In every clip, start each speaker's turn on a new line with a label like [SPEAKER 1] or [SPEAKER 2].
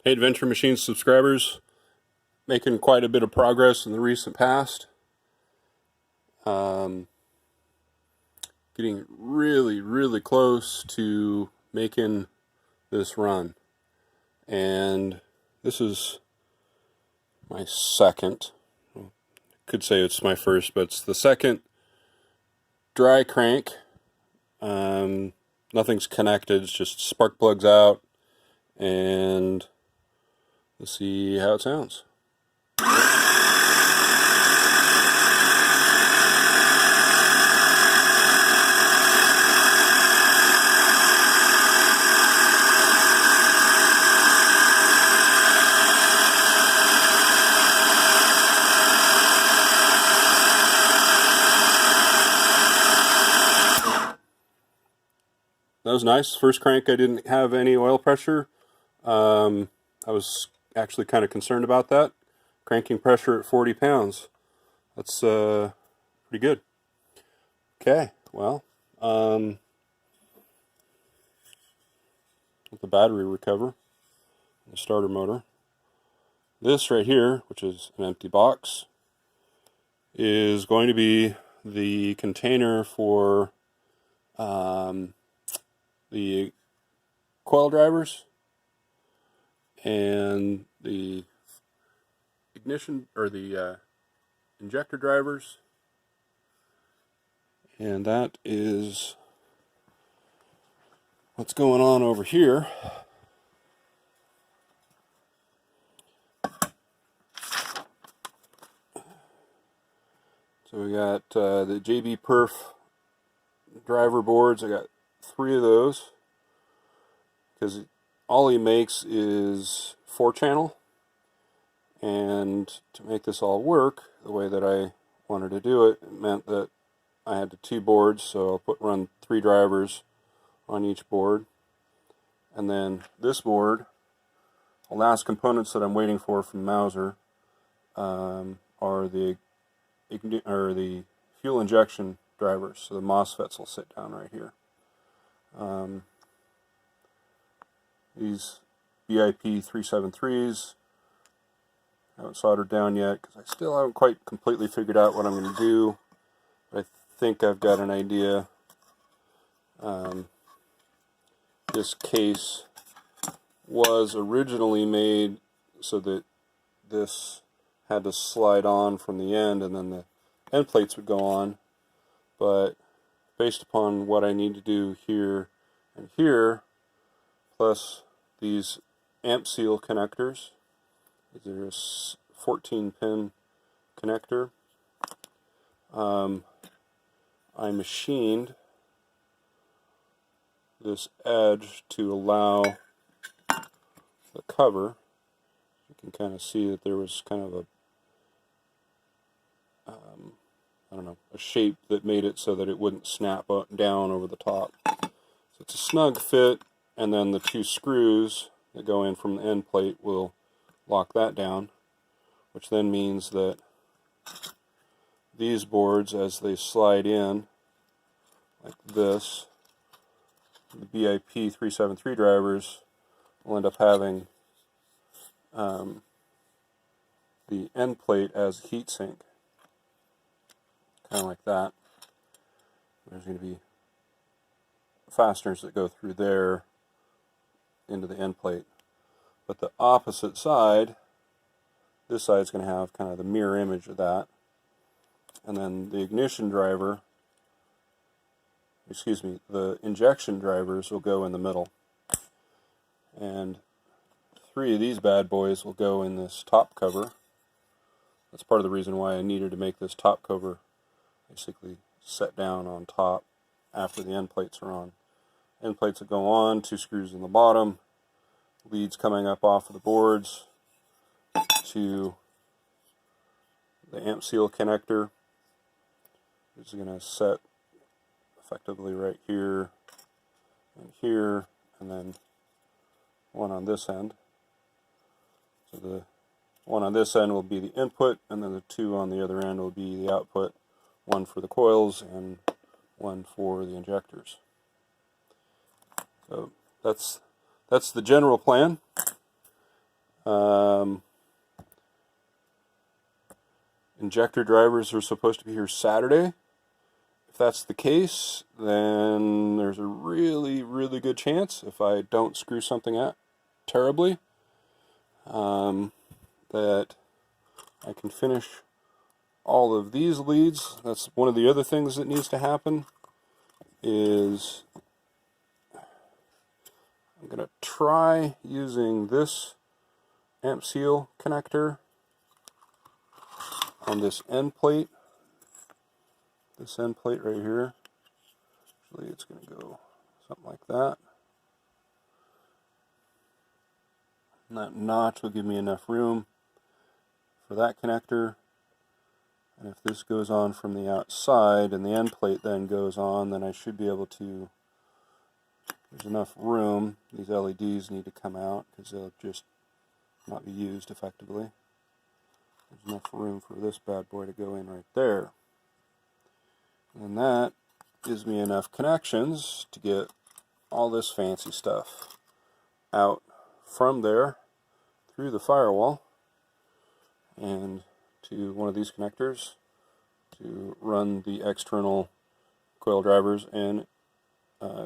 [SPEAKER 1] Hey, Adventure Machines subscribers, making quite a bit of progress in the recent past. Getting really close to making this run. And this is my second, could say it's my first, but it's the second dry crank. Nothing's connected, it's just spark plugs out, and let's see how it sounds. That was nice. First crank I didn't have any oil pressure. I was actually kind of concerned about that. Cranking pressure at 40 pounds. That's pretty good. Okay, well, let the battery recover, the starter motor. This right here, which is an empty box, is going to be the container for the coil drivers and the ignition or the injector drivers, and that is what's going on over here. So we got the JB Perf driver boards. I got 3 of those because all he makes is 4-channel, and to make this all work the way that I wanted to do it, it meant that I had the 2 boards, so I'll run 3 drivers on each board. And then this board, the last components that I'm waiting for from Mauser are the fuel injection drivers, so the MOSFETs will sit down right here. These BIP 373s I haven't soldered down yet because I still haven't quite completely figured out what I'm going to do, but I think I've got an idea. This case was originally made so that this had to slide on from the end and then the end plates would go on, but based upon what I need to do here and here, plus these amp seal connectors, there's a 14-pin connector, I machined this edge to allow the cover. You can kind of see that there was kind of a I don't know, a shape that made it so that it wouldn't snap down over the top. So it's a snug fit, and then the 2 screws that go in from the end plate will lock that down, which then means that these boards, as they slide in like this, the BIP 373 drivers will end up having the end plate as a heat sink. Kind of like that. There's going to be fasteners that go through there into the end plate. But the opposite side, this side's going to have kind of the mirror image of that. And then the ignition driver, the injection drivers will go in the middle. And 3 of these bad boys will go in this top cover. That's part of the reason why I needed to make this top cover basically set down on top after the end plates are on. End plates will go on, 2 screws in the bottom, leads coming up off of the boards to the amp seal connector. It's going to set effectively right here, and then one on this end. So the one on this end will be the input, and then the 2 on the other end will be the output. 1 for the coils and 1 for the injectors. So that's the general plan. Injector drivers are supposed to be here Saturday. If that's the case, then there's a really, really good chance, if I don't screw something up terribly, that I can finish all of these leads. That's one of the other things that needs to happen, is I'm going to try using this amp seal connector on this end plate. This end plate right here. Actually, it's going to go something like that. And that notch will give me enough room for that connector. And if this goes on from the outside and the end plate then goes on, then I should be able to, there's enough room. These LEDs need to come out because they'll just not be used effectively. There's enough room for this bad boy to go in right there. And that gives me enough connections to get all this fancy stuff out from there through the firewall and to one of these connectors to run the external coil drivers and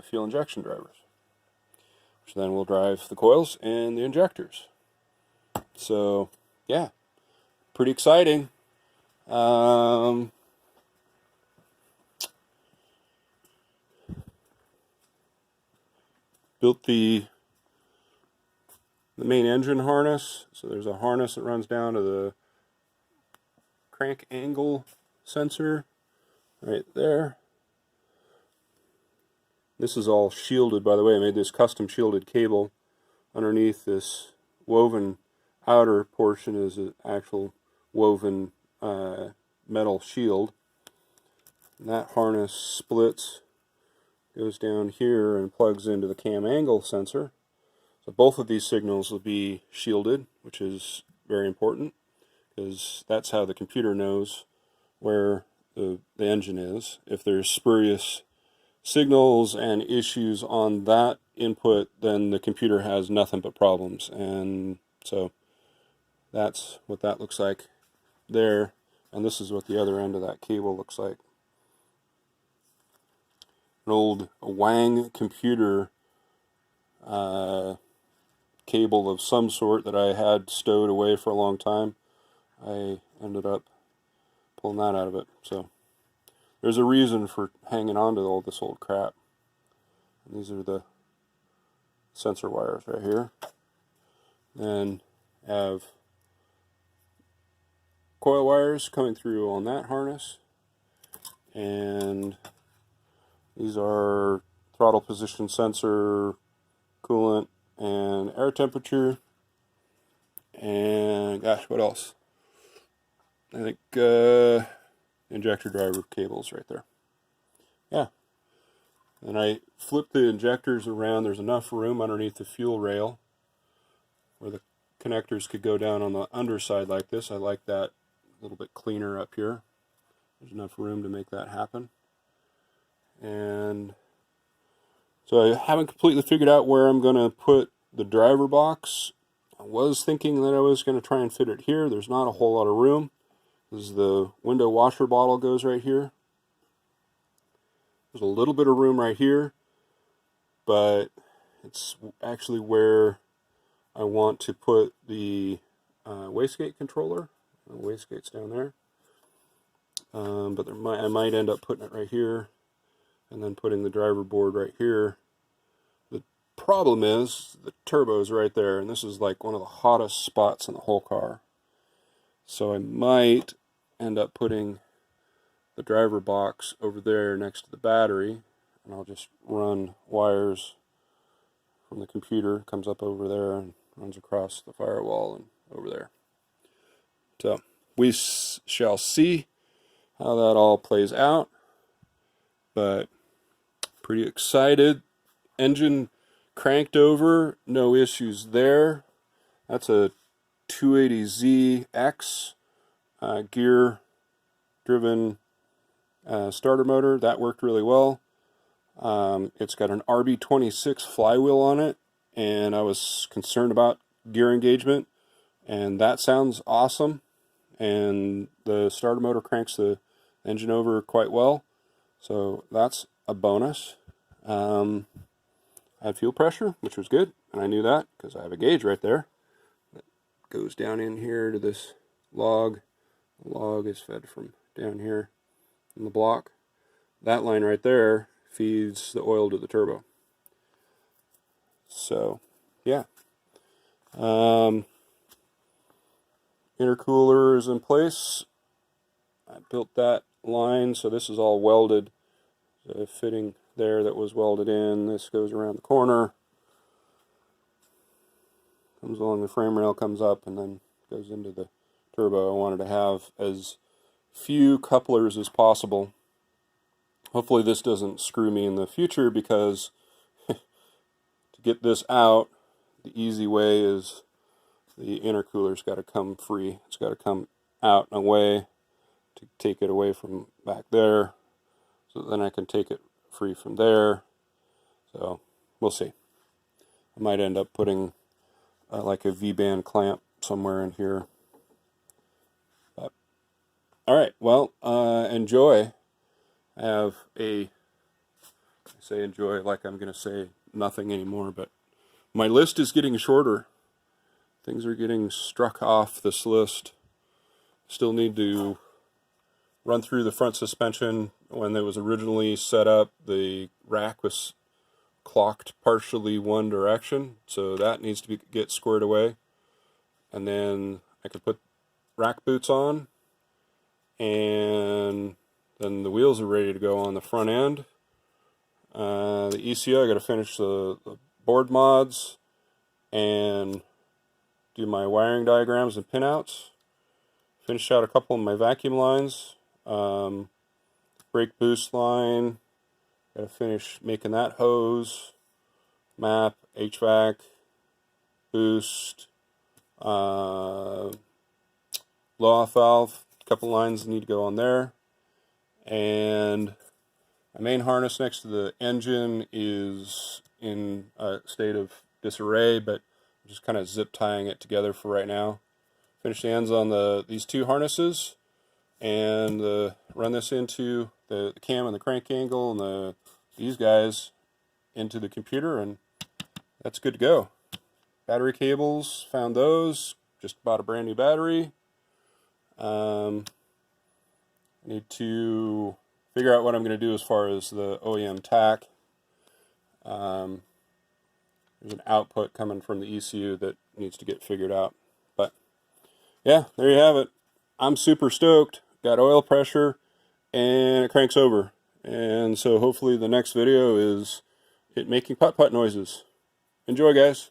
[SPEAKER 1] fuel injection drivers, which then will drive the coils and the injectors. So yeah, pretty exciting. Built the main engine harness. So there's a harness that runs down to the crank angle sensor right there. This is all shielded, by the way. I made this custom shielded cable. Underneath this woven outer portion is an actual woven metal shield. And that harness splits, goes down here and plugs into the cam angle sensor. So both of these signals will be shielded, which is very important because that's how the computer knows where the engine is. If there's spurious signals and issues on that input, then the computer has nothing but problems. And so that's what that looks like there. And this is what the other end of that cable looks like. An old Wang computer cable of some sort that I had stowed away for a long time. I ended up pulling that out of it. So there's a reason for hanging on to all this old crap. And these are the sensor wires right here. Then have coil wires coming through on that harness. And these are throttle position sensor, coolant, and air temperature. And gosh, what else? I think injector driver cables right there. Yeah. And I flip the injectors around. There's enough room underneath the fuel rail where the connectors could go down on the underside like this. I like that a little bit cleaner up here. There's enough room to make that happen. And so I haven't completely figured out where I'm going to put the driver box. I was thinking that I was going to try and fit it here. There's not a whole lot of room. This is the window washer bottle goes right here. There's a little bit of room right here, but it's actually where I want to put the wastegate controller. The wastegate's down there. But I might end up putting it right here and then putting the driver board right here. The problem is the turbo's right there, and this is like one of the hottest spots in the whole car. So I might end up putting the driver box over there next to the battery, and I'll just run wires from the computer, comes up over there and runs across the firewall and over there. So we shall see how that all plays out, but pretty excited. Engine cranked over, no issues there. That's a 280ZX gear driven starter motor. That worked really well. It's got an RB26 flywheel on it, and I was concerned about gear engagement. and that sounds awesome. And the starter motor cranks the engine over quite well, so that's a bonus. I had fuel pressure, which was good, and I knew that because I have a gauge right there that goes down in here to this log. The log is fed from down here in the block. That line right there feeds the oil to the turbo. So, yeah. Intercooler is in place. I built that line, so this is all welded. The fitting there that was welded in. This goes around the corner, comes along the frame rail, comes up, and then goes into the turbo. I wanted to have as few couplers as possible. Hopefully this doesn't screw me in the future, because to get this out, the easy way is the intercooler's got to come free. It's got to come out and away to take it away from back there, so then I can take it free from there. So we'll see. I might end up putting like a V-band clamp somewhere in here. But, all right, well, enjoy. I have I say enjoy like I'm going to say nothing anymore, but my list is getting shorter. Things are getting struck off this list. Still need to run through the front suspension. When it was originally set up, the rack was clocked partially one direction, so that needs to get squared away. And then I could put rack boots on, and then the wheels are ready to go on the front end. The ECU, I got to finish the board mods and do my wiring diagrams and pinouts. Finish out a couple of my vacuum lines. Brake boost line, got to finish making that hose, map, HVAC, boost, blow-off valve, a couple lines need to go on there. And my main harness next to the engine is in a state of disarray, but I'm just kind of zip tying it together for right now. Finish the ends on these two harnesses, and run this into the cam and the crank angle and these guys into the computer, and that's good to go. Battery cables, found those. Just bought a brand new battery. Need to figure out what I'm going to do as far as the OEM tack. There's an output coming from the ECU that needs to get figured out. But yeah, there you have it. I'm super stoked. Got oil pressure, and it cranks over. And so hopefully the next video is it making putt-putt noises. Enjoy, guys.